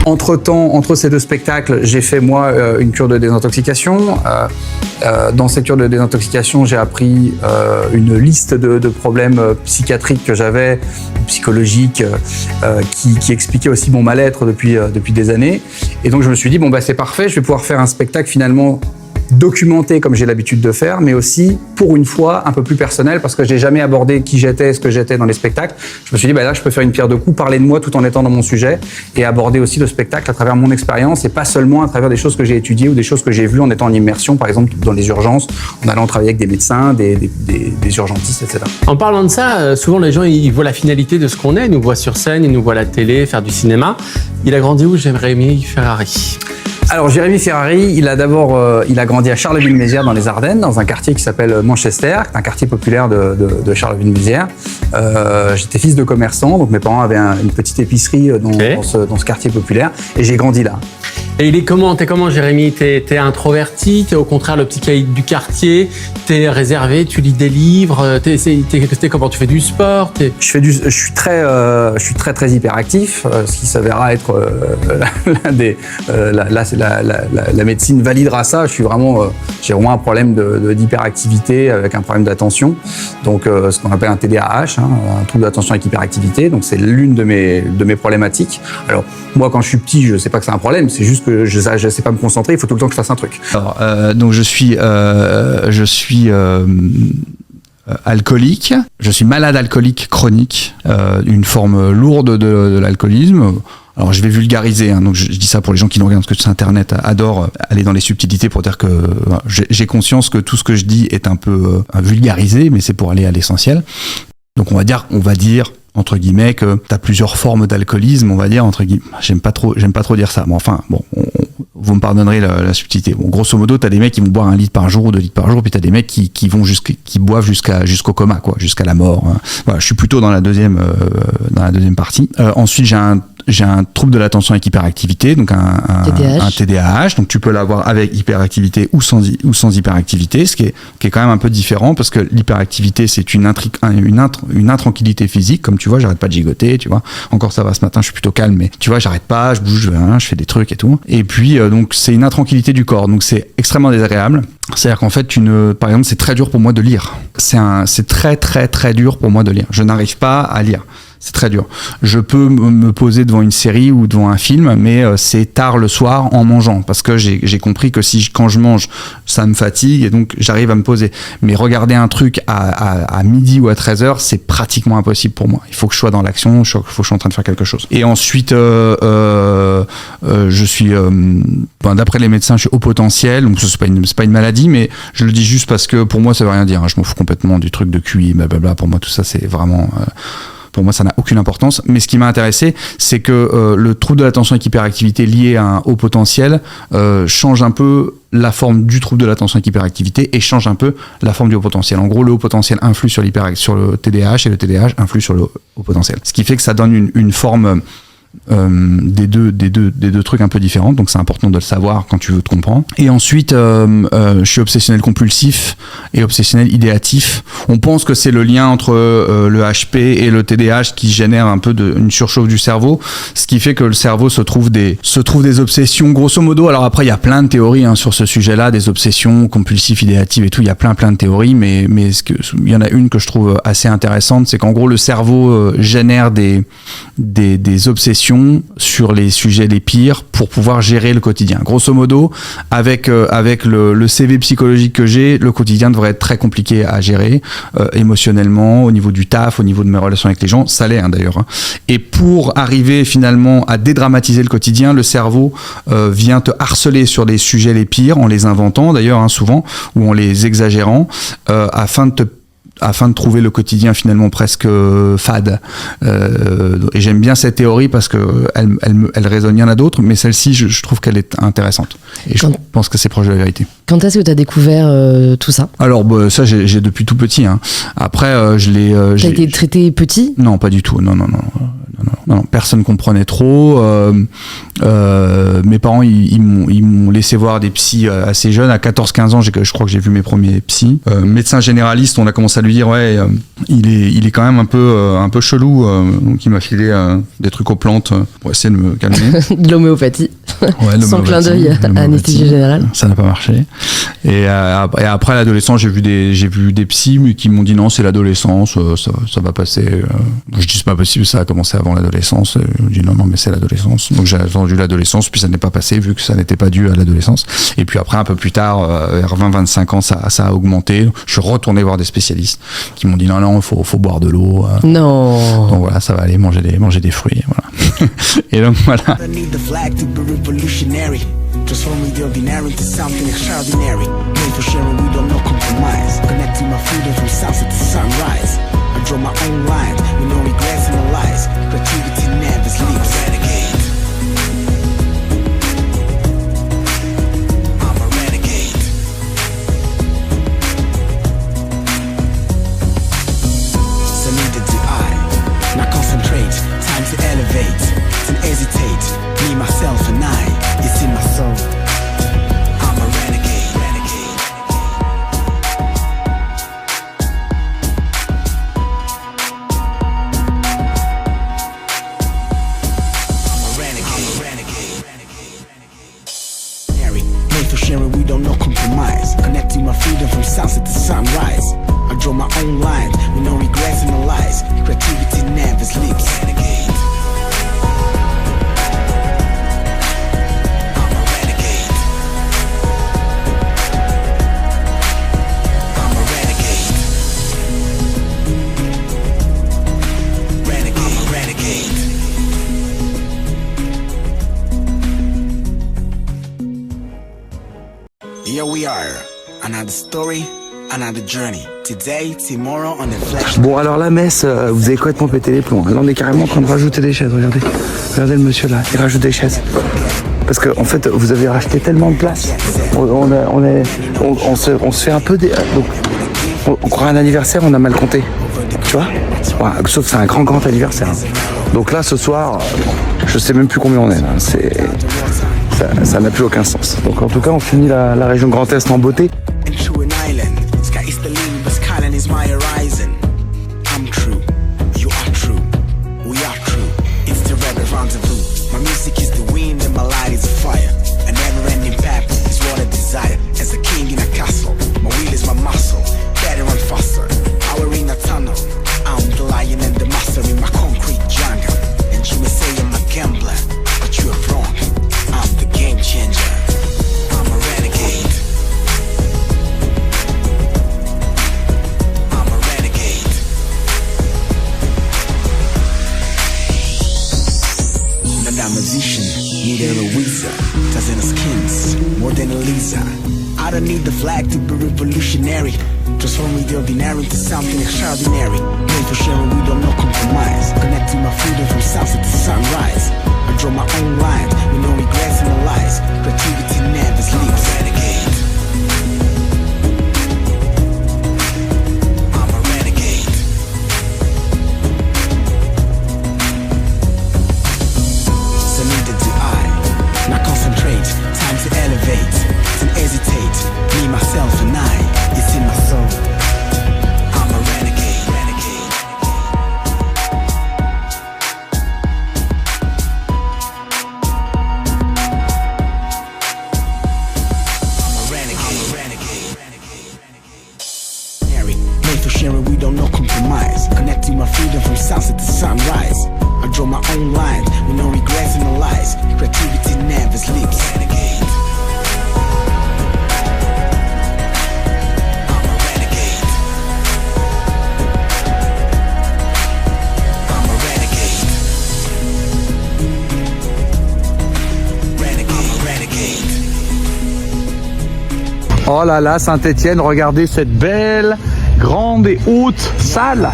Entre-temps, entre ces deux spectacles, j'ai fait moi une cure de désintoxication. Dans cette cure de désintoxication, j'ai appris une liste de problèmes psychiatriques que j'avais, psychologiques, qui expliquaient aussi mon mal-être depuis des années. Et donc je me suis dit, bon bah c'est parfait, je vais pouvoir faire un spectacle finalement documenté comme j'ai l'habitude de faire, mais aussi pour une fois un peu plus personnel, parce que j'ai jamais abordé qui j'étais, ce que j'étais dans les spectacles. Je me suis dit, bah là je peux faire une pierre deux coups, parler de moi tout en étant dans mon sujet et aborder aussi le spectacle à travers mon expérience et pas seulement à travers des choses que j'ai étudiées ou des choses que j'ai vues en étant en immersion, par exemple dans les urgences, en allant travailler avec des médecins, des urgentistes, etc. En parlant de ça, souvent les gens ils voient la finalité de ce qu'on est, ils nous voient sur scène, ils nous voient à la télé, faire du cinéma. Il a grandi où, Jérémy Ferrari? Alors Jérémy Ferrari, il a grandi à Charleville-Mézières dans les Ardennes, dans un quartier qui s'appelle Manchester, un quartier populaire de Charleville-Mézières. J'étais fils de commerçant, donc mes parents avaient une petite épicerie dans ce quartier populaire, et j'ai grandi là. Et t'es comment Jérémy? T'es introverti, t'es au contraire le petit caïd du quartier, t'es réservé, tu lis des livres, t'es comment? Tu fais du sport? Je suis très hyperactif, ce qui s'avérera être la médecine validera ça. J'ai vraiment un problème d'hyperactivité avec un problème d'attention, donc ce qu'on appelle un TDAH, un trouble d'attention avec hyperactivité. Donc c'est l'une de mes problématiques. Alors moi quand je suis petit, je sais pas que c'est un problème, c'est juste que je sais pas me concentrer, il faut tout le temps que je fasse un truc. Alors, donc je suis alcoolique, je suis malade alcoolique chronique, une forme lourde de l'alcoolisme. Alors je vais vulgariser, donc je dis ça pour les gens qui nous regardent, parce que sur Internet adorent aller dans les subtilités pour dire que j'ai conscience que tout ce que je dis est un peu vulgarisé, mais c'est pour aller à l'essentiel. Donc on va dire entre guillemets que t'as plusieurs formes d'alcoolisme, on va dire entre guillemets. J'aime pas trop dire ça. Bon, enfin bon, vous me pardonnerez la subtilité. Bon, grosso modo, t'as des mecs qui vont boire 1 litre par jour ou 2 litres par jour, puis t'as des mecs qui boivent jusqu'au coma, quoi, jusqu'à la mort. Voilà, je suis plutôt dans la deuxième partie. Ensuite, j'ai un trouble de l'attention avec hyperactivité, donc un TDAH. Donc tu peux l'avoir avec hyperactivité ou sans hyperactivité, ce qui est quand même un peu différent, parce que l'hyperactivité c'est une intranquillité physique, comme tu vois, j'arrête pas de gigoter, tu vois. Encore ça va ce matin, je suis plutôt calme, mais tu vois, j'arrête pas, je bouge, je fais des trucs et tout. Et puis donc c'est une intranquillité du corps, donc c'est extrêmement désagréable. C'est-à-dire qu'en fait, par exemple, c'est très dur pour moi de lire. C'est très dur pour moi de lire. Je n'arrive pas à lire. C'est très dur. Je peux me poser devant une série ou devant un film, mais c'est tard le soir en mangeant, parce que j'ai compris que quand je mange, ça me fatigue et donc j'arrive à me poser. Mais regarder un truc à midi ou à 13h, c'est pratiquement impossible pour moi. Il faut que je sois dans l'action, il faut que je sois en train de faire quelque chose. Et ensuite, je suis, d'après les médecins, je suis haut potentiel, donc c'est pas une maladie, mais je le dis juste parce que pour moi, ça veut rien dire. Je m'en fous complètement du truc de QI, blablabla. Pour moi, tout ça, c'est vraiment... Pour moi, ça n'a aucune importance. Mais ce qui m'a intéressé, c'est que le trouble de l'attention avec hyperactivité lié à un haut potentiel change un peu la forme du trouble de l'attention avec hyperactivité et change un peu la forme du haut potentiel. En gros, le haut potentiel influe sur le TDAH et le TDAH influe sur le haut potentiel. Ce qui fait que ça donne une forme des deux trucs un peu différents, donc c'est important de le savoir quand tu veux te comprendre. Et ensuite je suis obsessionnel compulsif et obsessionnel idéatif. On pense que c'est le lien entre le HP et le TDAH qui génère un peu une surchauffe du cerveau, ce qui fait que le cerveau se trouve des obsessions grosso modo. Alors après il y a plein de théories sur ce sujet-là, des obsessions compulsives, idéatives et tout, il y a plein de théories, mais il y en a une que je trouve assez intéressante, c'est qu'en gros le cerveau génère des obsessions sur les sujets les pires pour pouvoir gérer le quotidien. Grosso modo, avec le CV psychologique que j'ai, le quotidien devrait être très compliqué à gérer émotionnellement, au niveau du taf, au niveau de mes relations avec les gens, ça l'est d'ailleurs. Et pour arriver finalement à dédramatiser le quotidien, le cerveau vient te harceler sur les sujets les pires en les inventant d'ailleurs souvent, ou en les exagérant, afin de trouver le quotidien finalement presque fade. Et j'aime bien cette théorie parce que elle résonne. Il y en a d'autres, mais celle-ci, je trouve qu'elle est intéressante. Et je pense que c'est proche de la vérité. Quand est-ce que tu as découvert tout ça ? Alors, ça, j'ai depuis tout petit. Après, je l'ai... T'as été traité petit ? Non, pas du tout. Non. non, personne comprenait trop. Mes parents, ils m'ont laissé voir des psys assez jeunes. À 14-15 ans, je crois que j'ai vu mes premiers psys. Médecin généraliste, on a commencé à lui dire, ouais, il est quand même un peu chelou. Donc il m'a filé des trucs aux plantes pour essayer de me calmer. De l'homéopathie. Ouais, sans clin d'œil à anesthésie générale. Ça n'a pas marché. Et après à l'adolescence, j'ai vu des psys qui m'ont dit non, c'est l'adolescence, ça va passer. Je dis c'est pas possible, ça a commencé avant l'adolescence. Je dis non, mais c'est l'adolescence. Donc j'ai attendu l'adolescence, puis ça n'est pas passé vu que ça n'était pas dû à l'adolescence. Et puis après, un peu plus tard, vers 20-25 ans, ça a augmenté. Je suis retourné voir des spécialistes qui m'ont dit non, faut boire de l'eau. Non. Donc voilà, ça va aller, manger des fruits. Voilà. Et donc voilà. Revolutionary, transforming the ordinary into something extraordinary. Made for sharing, we don't know compromise. Connecting my freedom from sunset to sunrise. I draw my own line with no regrets and no lies. Creativity never sleeps. I'm a renegade. So neither do I. Now concentrate, time to elevate, to hesitate. Me, myself, and I, it's in my soul. I'm a renegade, renegade. I'm a renegade, renegade. Made for sharing, we don't know compromise. Connecting my freedom from sunset to sunrise. I draw my own line with no regrets and no lies. Creativity never sleeps. Renegade. Here we are, another story, another journey. Today, tomorrow, on the flash. Bon, alors la messe, vous avez complètement pété les plombs. Là, on est carrément en train de rajouter des chaises. Regardez, regardez le monsieur là, il rajoute des chaises. Parce que en fait, vous avez racheté tellement de place. On se fait un peu des. Donc, on croit un anniversaire, on a mal compté. Tu vois, ouais, sauf que c'est un grand anniversaire. Donc là, ce soir, je sais même plus combien on est là. Ça n'a plus aucun sens. Donc en tout cas, on finit la région Grand Est en beauté. I don't need the flag to be revolutionary. Transforming the ordinary into something extraordinary. Made for sharing, we don't know compromise. Connecting my freedom from sunset to sunrise. I draw my own line with no regrets and no lies. Creativity never sleeps. Renegade. I'm a renegade. So neither do I. Now concentrate, time to elevate. Hesitate, me, myself, and I, it's in my soul. I'm a renegade, renegade. I'm a renegade, renegade. Made for sharing, we don't know compromise. Connecting my freedom from sunset to sunrise. I draw my own line with no regrets and no lies. Creativity never sleeps. Renegade. Oh là là, Saint-Étienne, regardez cette belle, grande et haute salle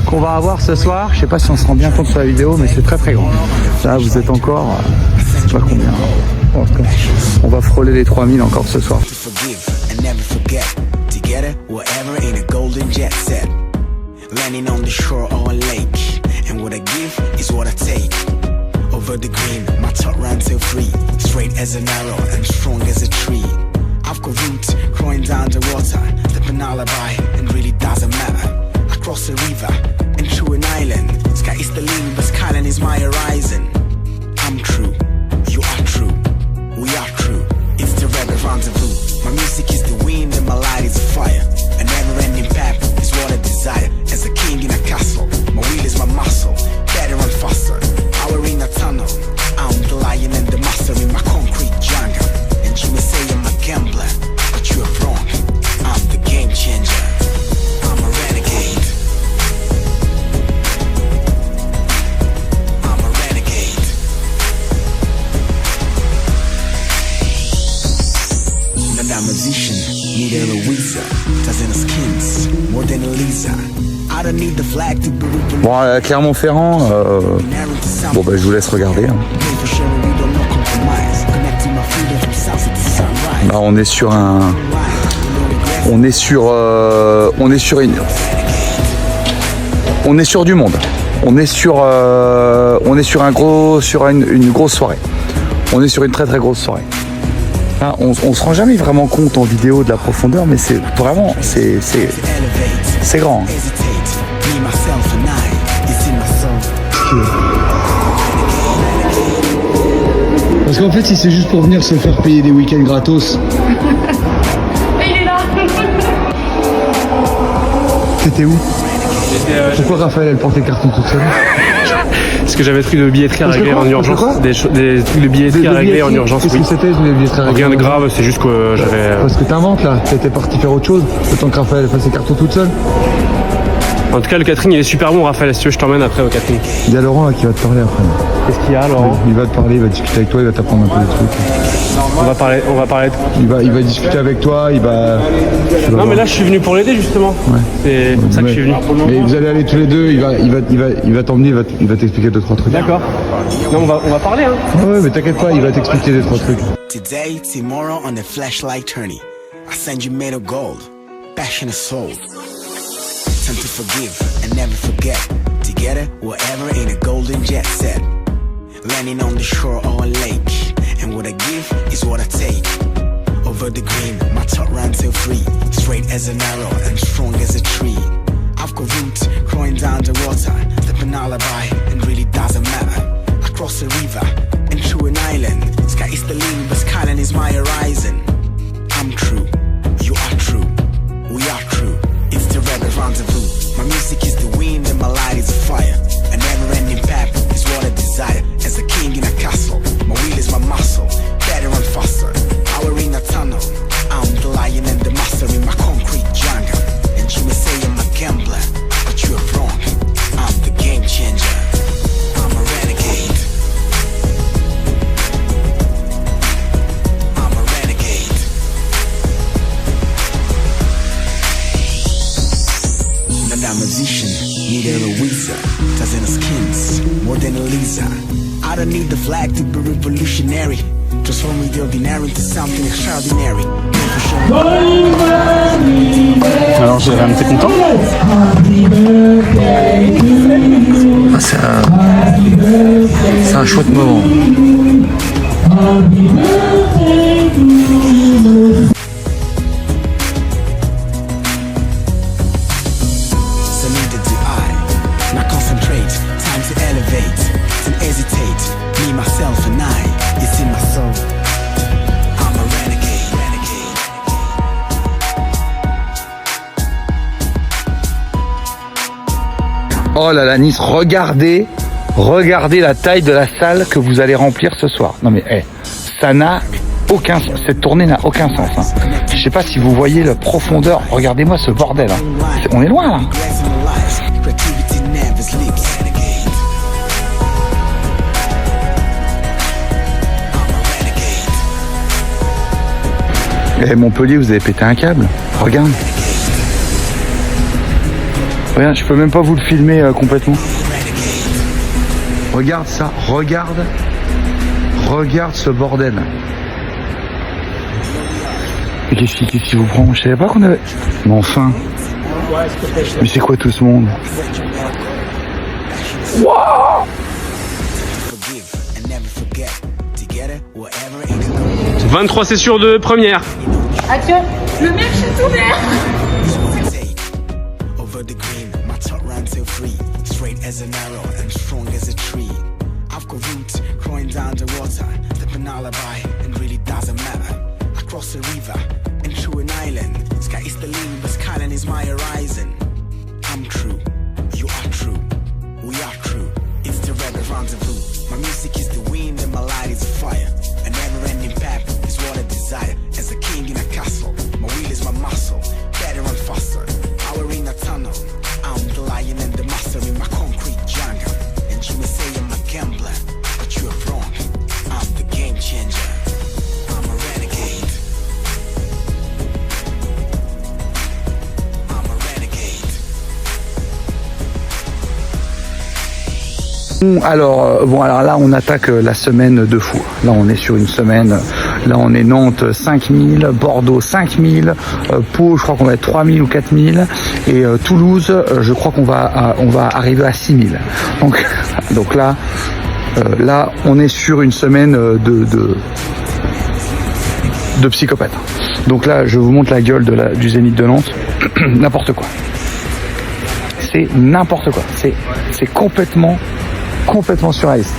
qu'on va avoir ce soir. Je sais pas si on se rend bien compte sur la vidéo, mais c'est très grand. Là, vous êtes encore, je sais pas combien. On va frôler les 3000 encore ce soir. Landing on the shore or a lake, and what I give is what I take. free, straight as an arrow and strong as a tree. I've got roots growing down the water, stepping alibi and really doesn't matter. I cross a river and through an island. Sky is the limit, but skyline is my horizon. I'm true, you are true, we are true. It's the rebel rendezvous. My music is the wind and my light is fire. A never-ending path is what I desire. As a king in a castle, my will is my muscle. Better and faster, power in a tunnel. I'm the lion and the master in my concrete jungle. And you may say I'm a gambler, but you are wrong. I'm the game changer. I'm a renegade. I'm a renegade. Not a musician, neither a wizard. Doesn't a skins, more than a Lisa. I don't need the flag to be revolutionary. Bon, Clermont-Ferrand, bon bah je vous laisse regarder. Hein. Là, on est sur un, on est sur du monde. On est sur un gros, une grosse soirée. On est sur une très très grosse soirée. Là, on se rend jamais vraiment compte en vidéo de la profondeur, mais c'est vraiment, c'est grand. Parce qu'en fait, si c'est juste pour venir se faire payer des week-ends gratos. Il est là. T'étais où? Pourquoi Raphaël elle portait le carton toute seule? Parce que j'avais des trucs de billetterie à régler en urgence. Des trucs de billetterie à régler en urgence, Qu'est-ce oui. que c'était les billetteries à régler? Rien de grave, c'est juste que j'avais... Parce que t'inventes là, t'étais parti faire autre chose, le temps que Raphaël fasse ses cartons toute seule. En tout cas, le catering, il est super bon, Raphaël. Si tu veux, je t'emmène après au catering. Il y a Laurent là qui va te parler après. Qu'est-ce qu'il y a, Laurent? Il va te parler, il va discuter avec toi, il va t'apprendre un peu des trucs. On va parler de... Il va discuter avec toi, il va... Non, mais là, je suis venu pour l'aider, justement. Ouais. C'est pour ça que je suis venu. Mais vous allez aller tous les deux, il va t'emmener, il va t'expliquer 2-3 trucs. D'accord. Non, on va parler, hein. Ouais, mais t'inquiète pas, il va t'expliquer 2-3 trucs. Today, tomorrow on the flashlight tourney. I send you made of gold, passion and soul. Time to forgive and never forget. Together, wherever in a golden jet set. Landing on the shore or a lake. And what I give is what I take. Over the green, my thought runs till free. Straight as an arrow and strong as a tree. I've got roots growing down the water. Stepping alibi and really doesn't matter. I cross a river and through an island. Sky is the limit, but skyline is my horizon. I'm true, you are true, we are true. It's the rebel rendezvous. My music is the wind and my light is fire. A never-ending path is what I desire. As a king in a castle, my will is my muscle. Better and faster, power in a tunnel. I'm the lion and the master in my concrete jungle. And you may say I'm a gambler, but you are wrong. I'm the game changer. I'm a renegade. I'm a renegade. Not a musician, neither a wizard. Doesn't a skins, more than a Lisa. I don't need the flag to be revolutionary. Transform the ordinary into something extraordinary. Alors, Jérém, t'es content? C'est un chouette moment. Salute to I. Now concentrate, time to elevate. Don't hesitate, me, myself and I. It's in my soul. I'm a renegade, renegade. Oh là là, Nice, regardez la taille de la salle que vous allez remplir ce soir. Non mais, ça n'a aucun sens. Cette tournée n'a aucun sens. Hein. Je sais pas si vous voyez la profondeur. Regardez-moi ce bordel. Hein. On est loin là. Creativity never sleeps. Renegade. I'm a renegade. Montpellier, vous avez pété un câble. Regarde. Regarde, je peux même pas vous le filmer complètement. Regarde ça, regarde ce bordel. Et qu'est-ce qui vous prend? Je savais pas qu'on avait... Mais enfin. Mais c'est quoi tout ce monde? Wow! Forgive and never forget. Together, whatever ain't a golden 23 c'est sûr de première. Action. Le mec, je suis ouvert. over the green. My top ran till free, straight as an arrow and strong as a tree. I've got roots growing down the water, stepping alibi and really doesn't matter. I cross a river and through an island. Sky is the limit, but skyline is my horizon. I'm true, you are true, we are true. It's the rebel rendezvous. My music is the wind and my light is fire. A never-ending path is what I desire. As a king in a castle, my will is my muscle. Better and faster, power in a tunnel. I'm the lion and the master in my concrete jungle. And you may say I'm a gambler, but you are wrong. I'm the game changer. I'm a renegade. I'm a renegade. Alors là on attaque la semaine de fou. Là on est sur une semaine. Là on est Nantes 5000, Bordeaux 5000, Pau je crois qu'on va être 3000 ou 4000 et Toulouse je crois qu'on va arriver à 6000. Donc là on est sur une semaine de psychopathe. Donc là je vous montre la gueule du Zénith de Nantes. N'importe quoi. C'est n'importe quoi. C'est complètement surréaliste.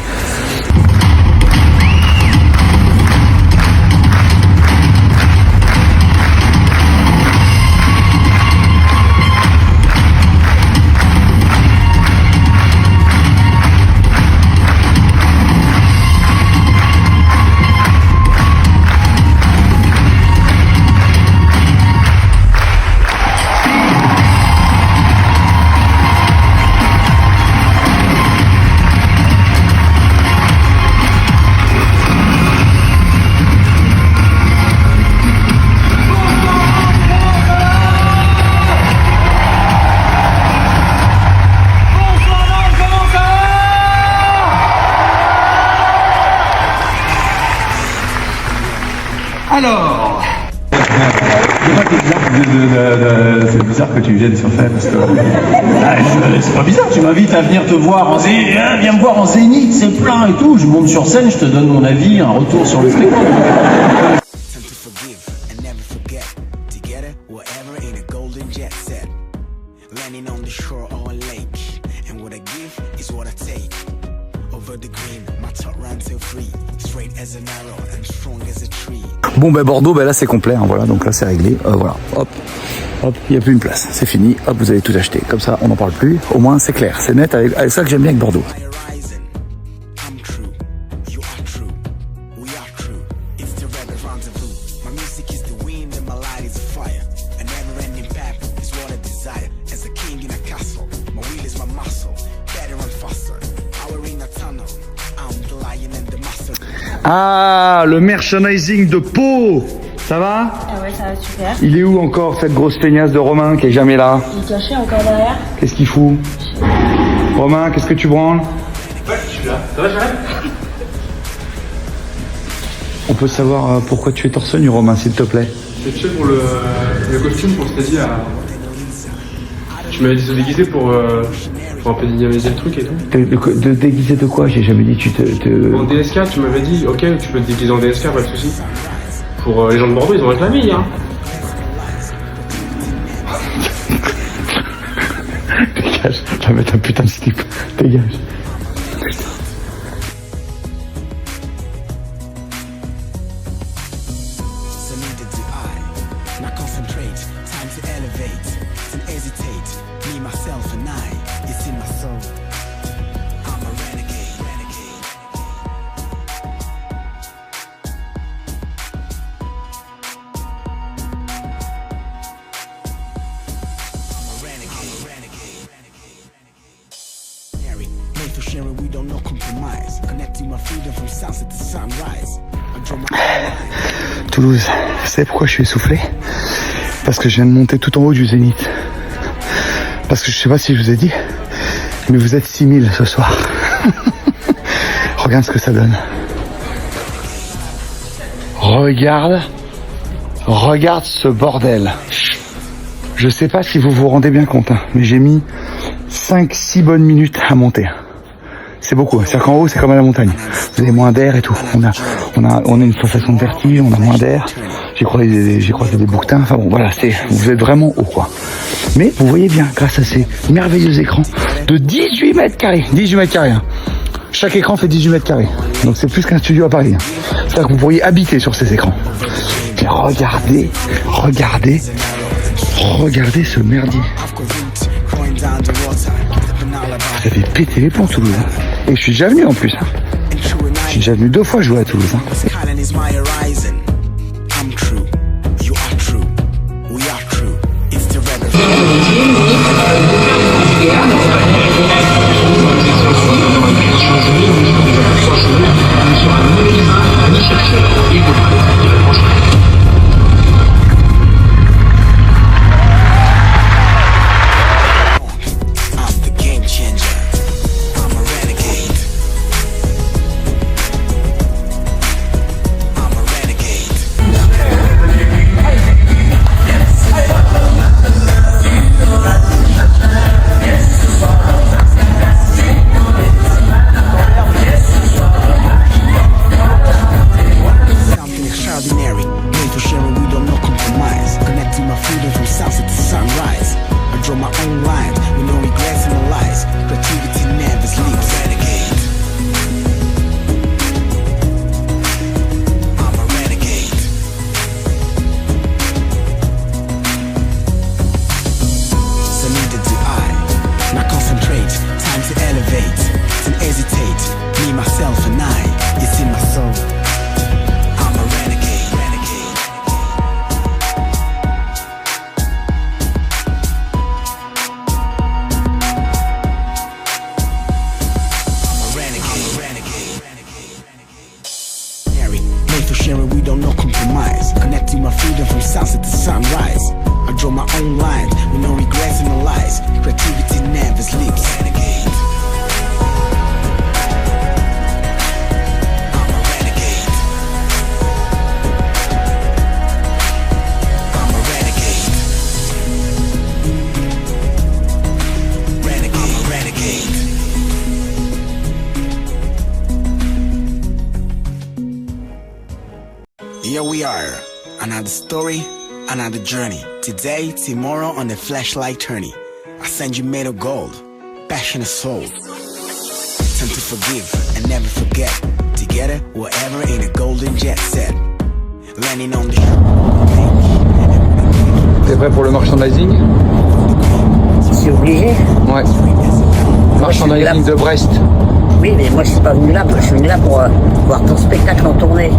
Alors, c'est bizarre que tu viennes sur scène parce que c'est pas bizarre, tu m'invites à venir te voir en zénith, viens me voir en zénith, c'est plein et tout, je monte sur scène, je te donne mon avis, un retour sur le spectacle. Time to forgive and never forget. Together, whatever ain't a golden jet set. Landing on the shore or a lake. And what I give is what I take. Over the green, my top ran till free. Straight as an arrow and strong as a tree. Bon Bordeaux, là c'est complet, hein, voilà, donc là c'est réglé, voilà, hop, il n'y a plus une place, c'est fini, hop, vous avez tout acheté, comme ça on n'en parle plus, au moins c'est clair, c'est net, avec ça que j'aime bien avec Bordeaux. I'm true, you are true, we are true. It's the rebel rendezvous. My music is the wind and my light is fire. A never-ending path is what I desire. As a king in a castle, my will is my muscle. Better and faster, power in a tunnel. I'm the lion and the master. Ah, le merchandising de Pau, ça va? Ah ouais, ça va super. Il est où encore cette grosse feignasse de Romain qui est jamais là? Il est caché encore derrière. Qu'est-ce qu'il fout? Romain, qu'est-ce que tu branles? Ouais, je suis là. Ça va, Charles? On peut savoir pourquoi tu es torse nu, Romain, s'il te plaît? C'est fait pour le costume qu'on s'était dit à... Tu m'avais dit de se déguiser pour un peu dynamiser le truc et tout. De déguiser de quoi? J'ai jamais dit tu te... En DSK, tu m'avais dit, ok, tu peux te déguiser en DSK, pas de soucis. Pour les gens de Bordeaux, ils ont réclamé, hein. Dégage, tu vas mettre un putain de slip. Dégage. So neither do I. Now concentrate, time to elevate, to hesitate. Me, myself, and I. It's in my soul. I'm a renegade, renegade. I'm a renegade, renegade. Made for sharing, we don't know compromise. Connecting my freedom from sunset to sunrise. I draw my own line. Toulouse, vous savez pourquoi je suis essoufflé? Parce que je viens de monter tout en haut du Zénith. Parce que je sais pas si je vous ai dit, mais vous êtes 6000 ce soir. Regarde ce que ça donne. Regarde ce bordel. Je sais pas si vous vous rendez bien compte, hein, mais j'ai mis 5-6 bonnes minutes à monter. c'est beaucoup. C'est-à-dire qu'en haut, c'est comme à la montagne. Vous avez moins d'air et tout. On a une sensation de vertige, on a moins d'air. J'ai croisé des bouquetins. Enfin bon, voilà, vous êtes vraiment haut, quoi. Mais vous voyez bien, grâce à ces merveilleux écrans de 18 mètres carrés. 18 mètres carrés, hein. Chaque écran fait 18 mètres carrés. Donc c'est plus qu'un studio à Paris, hein. C'est-à-dire que vous pourriez habiter sur ces écrans. Et regardez ce merdier. Ça fait péter les plombs, Toulouse, hein. Et je suis déjà venu en plus, hein. Je suis déjà venu 2 fois jouer à Toulouse, hein. Here we are, another story, another journey. Today, tomorrow on the flashlight journey. I send you made of gold, passion and soul. Time to forgive and never forget. Together, wherever in a golden jet set. Landing on the T'es prêt pour le merchandising? C'est obligé. Ouais. Merchandising de Brest. Oui, mais moi je suis pas venu là, je suis venu là pour voir ton spectacle en tournée.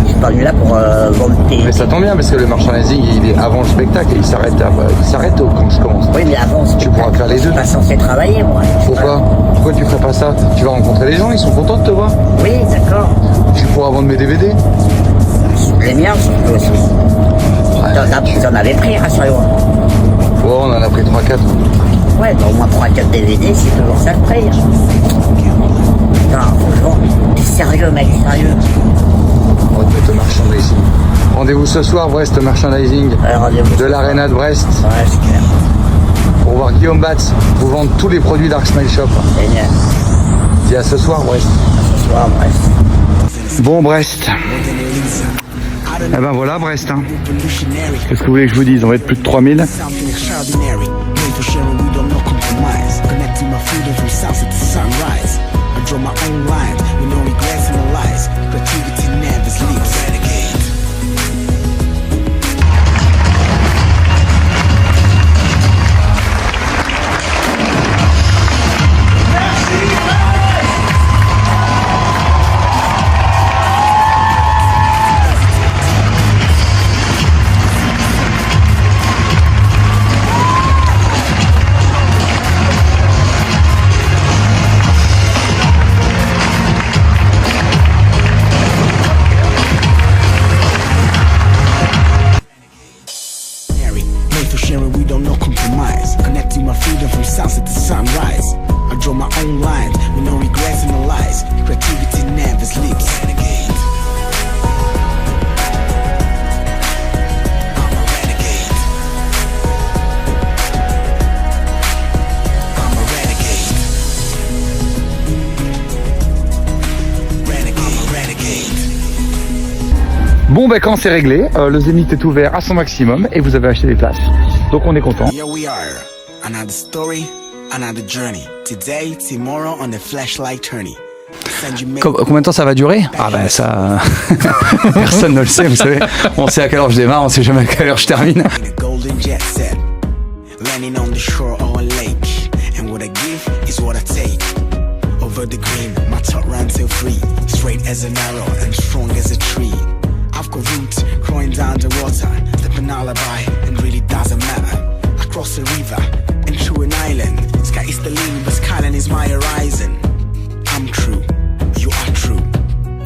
Je suis pas venu là pour vendre tes... Mais ça tombe bien parce que le merchandising il est avant le spectacle et il s'arrête quand je commence. Oui, mais avant le spectacle, tu pourras faire les deux. Je suis pas censé travailler moi. Pourquoi? Pourquoi tu ferais pas ça? Tu vas rencontrer les gens, ils sont contents de te voir. Oui, d'accord. Tu pourras vendre mes DVD. Les miens, si tu veux aussi. Vous en avez pris, rassurez-moi. Oh, on en a pris 3-4. Ouais, bah, au moins 3-4 DVD, c'est toujours ça le prix. Putain, franchement, t'es sérieux, mec, sérieux. On va te mettre au merchandising. Rendez-vous ce soir, Brest Merchandising. Ouais, de l'Arena de Brest. Ouais, c'est clair. Pour voir Guillaume Batz vous vendre tous les produits Dark Smile Shop. Génial. Dis à ce soir, Brest. À ce soir, Brest. Bon, Brest. Eh ben voilà, Brest. Hein. Qu'est-ce que vous voulez que je vous dise? On va être plus de 3000. Bon, ben quand c'est réglé, le Zénith est ouvert à son maximum et vous avez acheté des places. Donc on est content. Here we are, another story, another journey. Today, tomorrow on the flashlight tourney. Combien de temps ça va durer? Ah ben ça, personne ne le sait, vous savez. On sait à quelle heure je démarre, on sait jamais à quelle heure je termine. Landing on the shore or a lake, and what I give is what I take. Over the green, my thought ran till free, straight as an arrow and strong as a tree. I've got roots growing down the water, stepping alibi, and really doesn't matter. I cross a river and through an island. Sky is the limit, but skyline is my horizon. I'm true, you are true,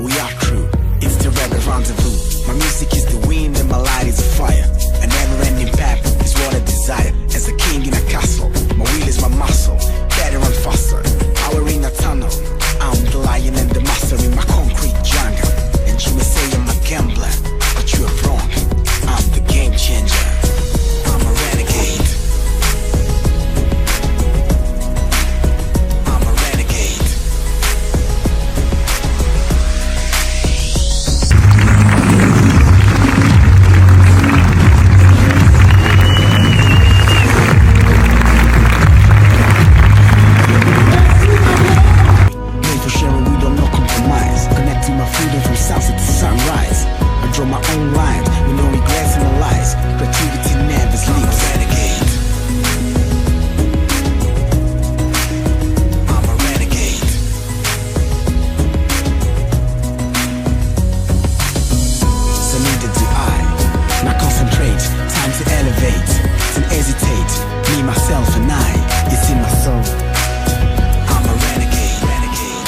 we are true. It's the rebel rendezvous. My music is the wind and my light is fire. A never-ending path is what I desire. As a king in a castle, my will is my muscle. Better and faster, power in a tunnel. I'm the lion and the master in my concrete jungle. And you may say I'm a gambler, but you are wrong. I'm the game changer. I'm a renegade. I'm a renegade. Made for sharing, we don't know compromise. Connecting my freedom from sunset to sunrise. I draw my own line with no regrets and no lies. Creativity never sleeps. Renegade. I'm a renegade. So neither do I. Now concentrate, time to elevate. Don't hesitate, me, myself and I. It's in my soul. I'm a renegade, renegade.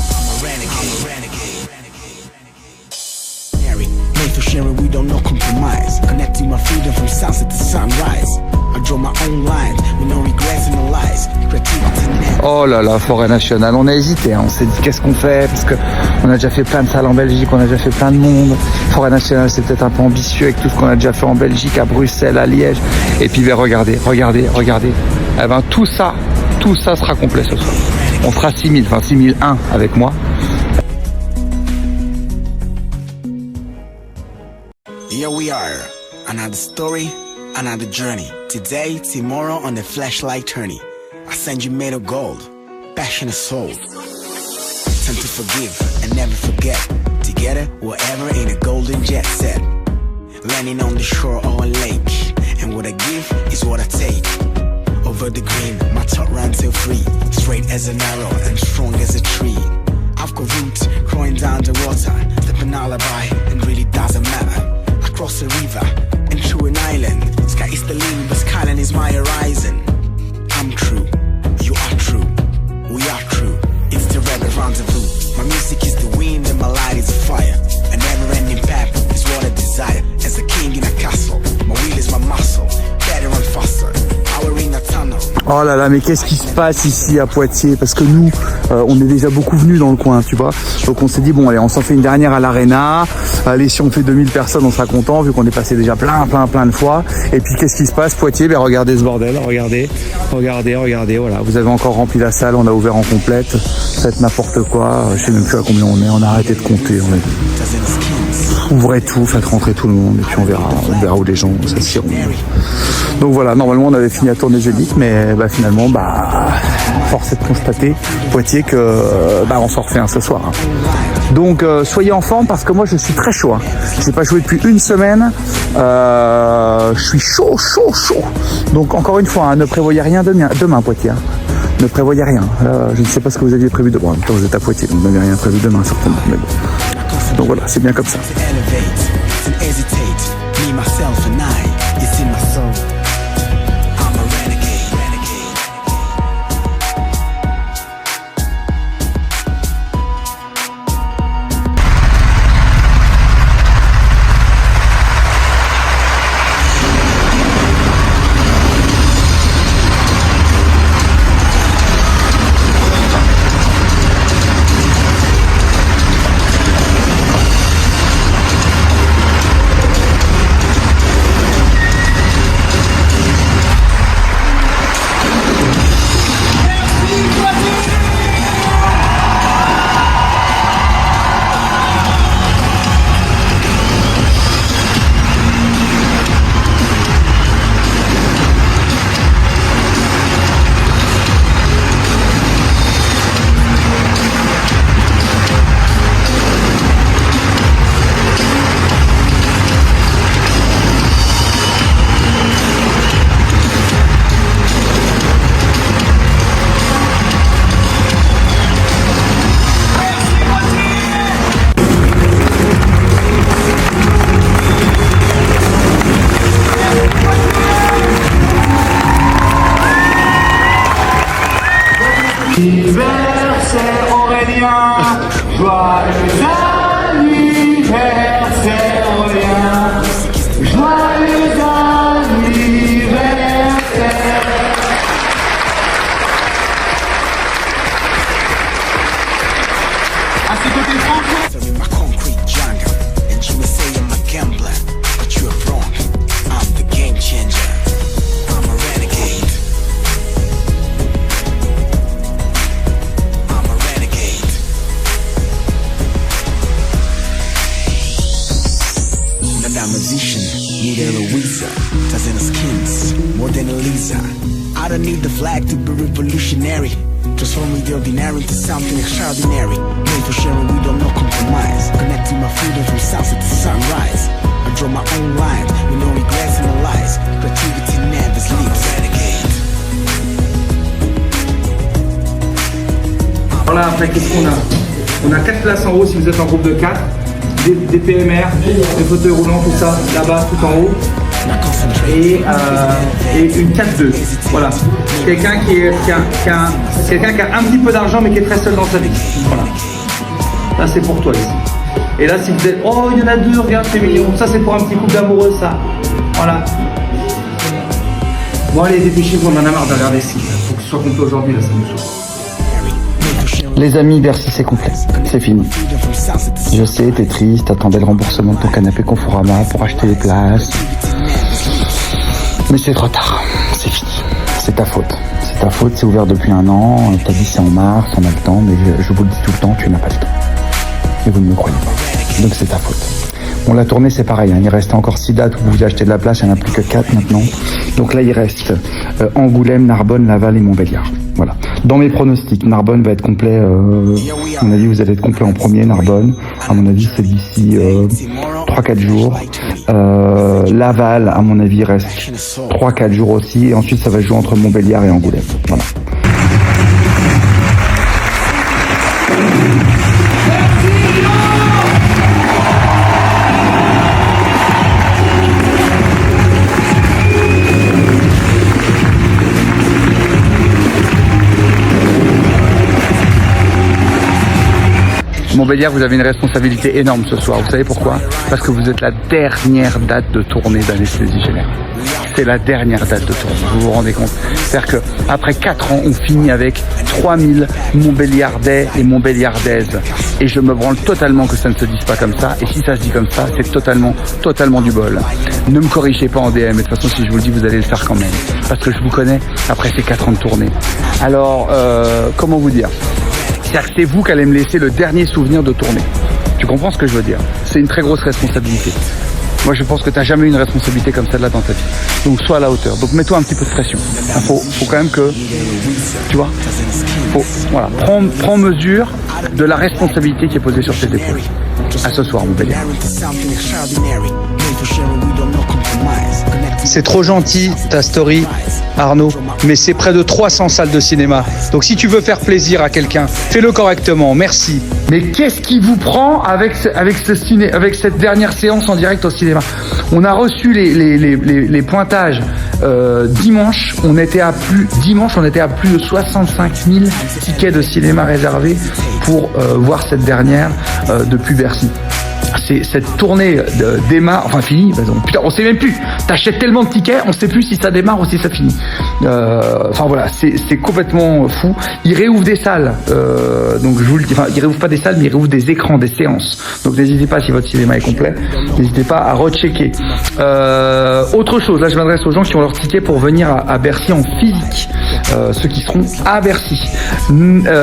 I'm a renegade, renegade. Made for sharing, we don't know compromise. Connecting my freedom from sunset to sunrise. I draw my own line with no regrets and no lies. Creativity never. Oh là là, forêt nationale, on a hésité, hein. On s'est dit qu'est-ce qu'on fait, parce que on a déjà fait plein de salles en Belgique, on a déjà fait plein de monde. Forêt nationale, c'est peut-être un peu ambitieux avec tout ce qu'on a déjà fait en Belgique, à Bruxelles, à Liège. Et puis ben, regardez. Eh ben tout ça sera complet ce soir. On fera 6001 avec moi. Here we are, another story, another journey. Today, tomorrow on the flashlight tourney. I send you made of gold, passion and soul. Time to forgive and never forget. Together, wherever in a golden jet set. Landing on the shore or a lake. And what I give is what I take. Over the green, my thought ran till free. Straight as an arrow and strong as a tree. I've got roots growing down the water. Stepping alibi and really doesn't matter. I cross a river and through an island. Sky is the limit, but skyline is my horizon. I'm true, you are true, we are true. It's the rebel rendezvous. My music is the wind and my light is fire. A never-ending path is what I desire. As a king in a castle, my will is my muscle. Better and faster, power in a tunnel. Oh là là, mais qu'est-ce qui se passe ici à Poitiers? Parce que nous, on est déjà beaucoup venus dans le coin, tu vois. Donc on s'est dit, bon allez, on s'en fait une dernière à l'Arena. Allez, si on fait 2000 personnes, on sera content, vu qu'on est passé déjà plein de fois. Et puis qu'est-ce qui se passe, Poitiers? Ben regardez ce bordel, regardez, voilà. Vous avez encore rempli la salle, on a ouvert en complète. Faites n'importe quoi, je sais même plus à combien on est, on a arrêté de compter. Ouvrez tout, faites rentrer tout le monde, et puis on verra où les gens s'assiront. Donc voilà, normalement on avait fini à tourner Zénith, mais bah, finalement, force est de constater, Poitiers, que on s'en refait un ce soir. Hein. Donc soyez en forme parce que moi je suis très chaud. Hein. J'ai pas joué depuis une semaine, je suis chaud. Donc encore une fois, hein, ne prévoyez rien demain Poitiers. Hein. Ne prévoyez rien. Je ne sais pas ce que vous aviez prévu demain. En même temps, vous êtes à Poitiers, donc vous n'avez rien prévu demain certainement. Mais bon. Donc voilà, c'est bien comme ça. Caesar, Tazina skins, more than Elisa. I don't need the flag to be revolutionary. Transforming the ordinary into something extraordinary. Made for sharing, we don't know compromise. Connecting my freedom from sunset to sunrise. I draw my own lines, with no regrets in my lies. Creativity never sleeps. Renegade. Voilà, après qu'est-ce qu'on a? On a 4 places en haut si vous êtes en groupe de 4. Des PMR, des fauteuils roulants, tout ça, là-bas, tout en haut. Et une 4-2. Voilà. Quelqu'un qui a un petit peu d'argent mais qui est très seul dans sa vie. Voilà. Là c'est pour toi ici. Et là si vous êtes. Oh il y en a 2, regarde c'est mignon. Ça c'est pour un petit couple d'amoureux ça. Voilà. Bon allez dépêchez-vous, on en a marre de regarder ici. Faut que ce soit complet aujourd'hui là, ça me saoule. Les amis, Bercy c'est complet, c'est fini. Je sais, t'es triste, t'attendais le remboursement de ton canapé Conforama pour acheter les places. Mais c'est trop tard, c'est fini. C'est ta faute. C'est ta faute, c'est ouvert depuis 1 an. T'as dit c'est en mars, on a le temps, mais je vous le dis tout le temps, tu n'as pas le temps. Et vous ne me croyez pas. Donc c'est ta faute. Bon, la tournée c'est pareil, hein. Il restait encore 6 dates où vous pouvez acheter de la place, il n'y en a plus que 4 maintenant. Donc là il reste Angoulême, Narbonne, Laval et Montbéliard. Voilà. Dans mes pronostics, Narbonne va être complet, à mon avis vous allez être complet en premier, Narbonne. À mon avis c'est d'ici 3-4 jours. Laval, à mon avis, reste 3-4 jours aussi. Et ensuite ça va jouer entre Montbéliard et Angoulême. Voilà. Montbéliard, vous avez une responsabilité énorme ce soir. Vous savez pourquoi? Parce que vous êtes la dernière date de tournée d'Anesthésie Générale. C'est la dernière date de tournée, vous vous rendez compte? C'est-à-dire qu'après 4 ans, on finit avec 3000 Montbéliardais et Montbéliardaises. Et je me branle totalement que ça ne se dise pas comme ça. Et si ça se dit comme ça, c'est totalement du bol. Ne me corrigez pas en DM. Et de toute façon, si je vous le dis, vous allez le faire quand même. Parce que je vous connais après ces 4 ans de tournée. Alors, comment vous dire? C'est-à-dire que c'est vous qui allez me laisser le dernier souvenir de tournée. Tu comprends ce que je veux dire? C'est une très grosse responsabilité. Moi, je pense que tu n'as jamais eu une responsabilité comme celle-là dans ta vie. Donc, sois à la hauteur. Donc, mets-toi un petit peu de pression. Faut quand même que, tu vois, voilà, prends mesure de la responsabilité qui est posée sur tes épaules. À ce soir, mon bel. C'est trop gentil ta story, Arnaud, mais c'est près de 300 salles de cinéma. Donc si tu veux faire plaisir à quelqu'un, fais-le correctement, merci. Mais qu'est-ce qui vous prend avec cette dernière séance en direct au cinéma? On a reçu les pointages dimanche, on était à plus de 65 000 tickets de cinéma réservés pour voir cette dernière depuis Bercy. C'est cette tournée démarre, enfin finit, putain, on sait même plus. T'achètes tellement de tickets, on sait plus si ça démarre ou si ça finit. Enfin voilà, c'est complètement fou. Ils réouvrent des salles, donc je vous le dis, enfin ils réouvrent pas des salles, mais ils réouvrent des écrans, des séances. Donc n'hésitez pas, si votre cinéma est complet, n'hésitez pas à rechecker. Autre chose, là je m'adresse aux gens qui ont leur ticket pour venir à Bercy en physique, ceux qui seront à Bercy.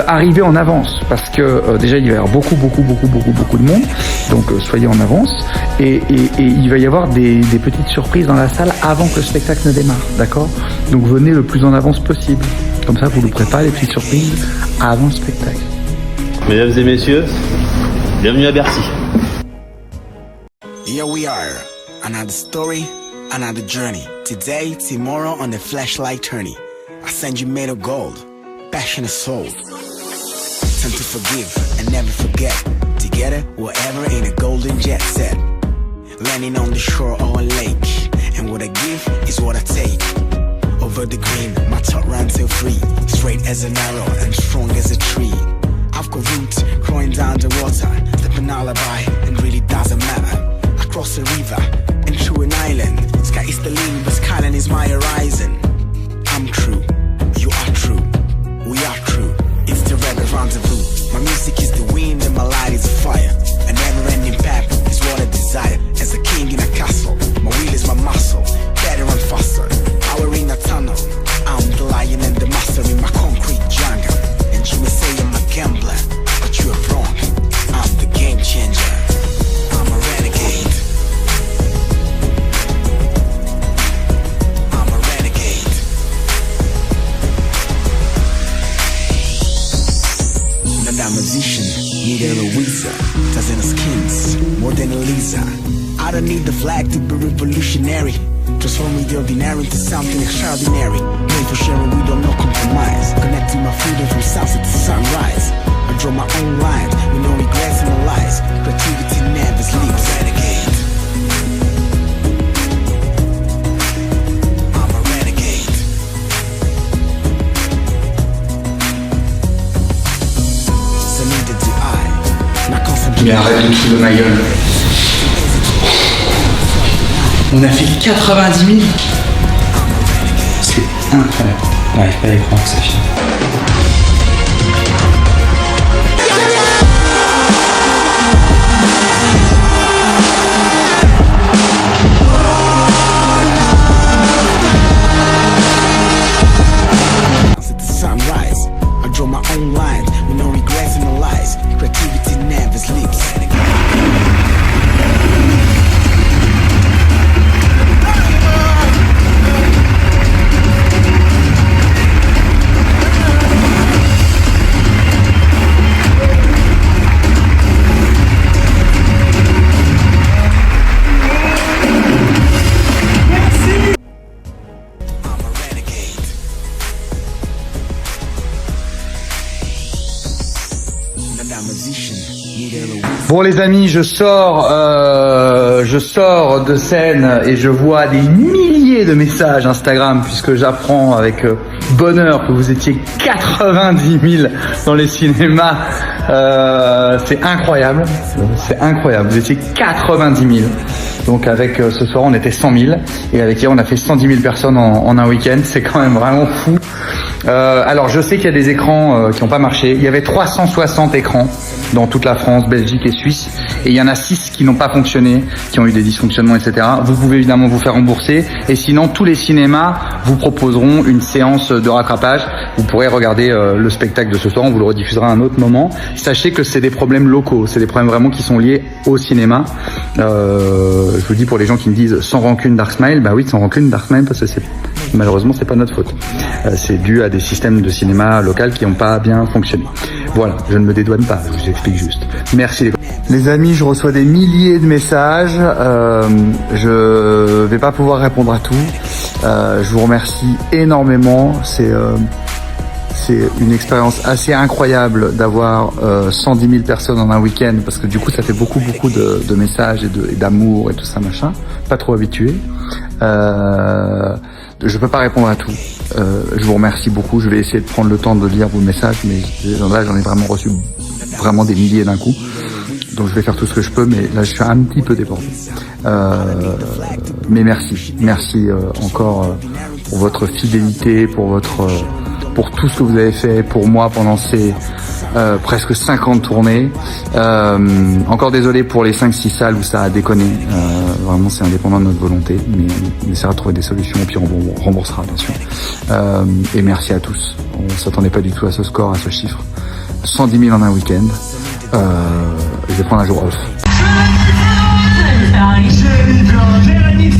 Arrivez en avance, parce que déjà il va y avoir beaucoup de monde, donc soyez en avance, et il va y avoir des petites surprises dans la salle avant que le spectacle ne démarre, d'accord? Donc venez le plus en avance possible, comme ça vous ne louperez pas les petites surprises avant le spectacle. Mesdames et messieurs, bienvenue à Bercy. Here we are, another story, another journey. Today, tomorrow on the flashlight tourney. I send you made of gold, passion and soul. Time to forgive and never forget. Together, wherever in a golden jet set. Landing on the shore or a lake. And what I give is what I take. Over the green, my thought ran till free. Straight as an arrow and strong as a tree. I've got roots growing down the water. Stepping alibi and really doesn't matter. I cross a river and through an island. Sky is the limit, but skyline is my horizon. I'm true, you are true, we are true. It's the rebel rendezvous. My music is the wind and my light is fire. A never-ending path is what I desire. As a king in a castle, my will is my muscle. Better and faster, power in a tunnel. I'm the lion and the master in my concrete jungle. And you may say I'm a gambler, but you are wrong. I'm the game changer. I'm a renegade. I don't need the flag to be revolutionary. Transforming the ordinary into something extraordinary. Made for sharing, we don't know compromise. Connecting my freedom from sunset to sunrise. I draw my own line with no regrets and no lies. Creativity never sleeps. Renegade. I'm a renegade. So neither do I. Now concentrate. Mais arrête de tout de ma gueule. On a fait 90 000. C'est incroyable. On n'arrive pas à y croire que ça finit. Sunrise. I draw my own line with no regrets and no lies. Creativity never sleeps. Bon les amis, je sors de scène et je vois des milliers de messages Instagram puisque j'apprends avec bonheur que vous étiez 90 000 dans les cinémas. C'est incroyable, vous étiez 90 000. Donc avec ce soir on était 100 000 et avec hier on a fait 110 000 personnes en un week-end. C'est quand même vraiment fou. Alors je sais qu'il y a des écrans qui n'ont pas marché. Il y avait 360 écrans dans toute la France, Belgique et Suisse. Et il y en a 6 qui n'ont pas fonctionné, qui ont eu des dysfonctionnements, etc. Vous pouvez évidemment vous faire rembourser. Et sinon, tous les cinémas vous proposeront une séance de rattrapage. Vous pourrez regarder le spectacle de ce soir. On vous le rediffusera à un autre moment. Sachez que c'est des problèmes locaux. C'est des problèmes vraiment qui sont liés au cinéma. Je vous dis pour les gens qui me disent sans rancune Dark Smile, bah oui, sans rancune Dark Smile parce que malheureusement c'est pas notre faute. C'est dû à des systèmes de cinéma local qui n'ont pas bien fonctionné. Voilà, je ne me dédouane pas, je vous explique juste. Merci les amis, je reçois des milliers de messages. Je vais pas pouvoir répondre à tout. Je vous remercie énormément. C'est une expérience assez incroyable d'avoir 110 000 personnes en un week-end parce que du coup ça fait beaucoup de messages et d'amour et tout ça machin. Pas trop habitué. Je peux pas répondre à tout. Je vous remercie beaucoup. Je vais essayer de prendre le temps de lire vos messages, mais là j'en ai vraiment reçu vraiment des milliers d'un coup. Donc je vais faire tout ce que je peux, mais là je suis un petit peu débordé. Mais merci encore pour votre fidélité, pour tout ce que vous avez fait pour moi pendant ces presque 50 tournées. Encore désolé pour les 5-6 salles où ça a déconné. Vraiment c'est indépendant de notre volonté, mais on essaiera de trouver des solutions et puis on remboursera bien sûr. Et merci à tous. On s'attendait pas du tout à ce score, à ce chiffre. 110 000 en un week-end. Je vais prendre un jour off. Jérémy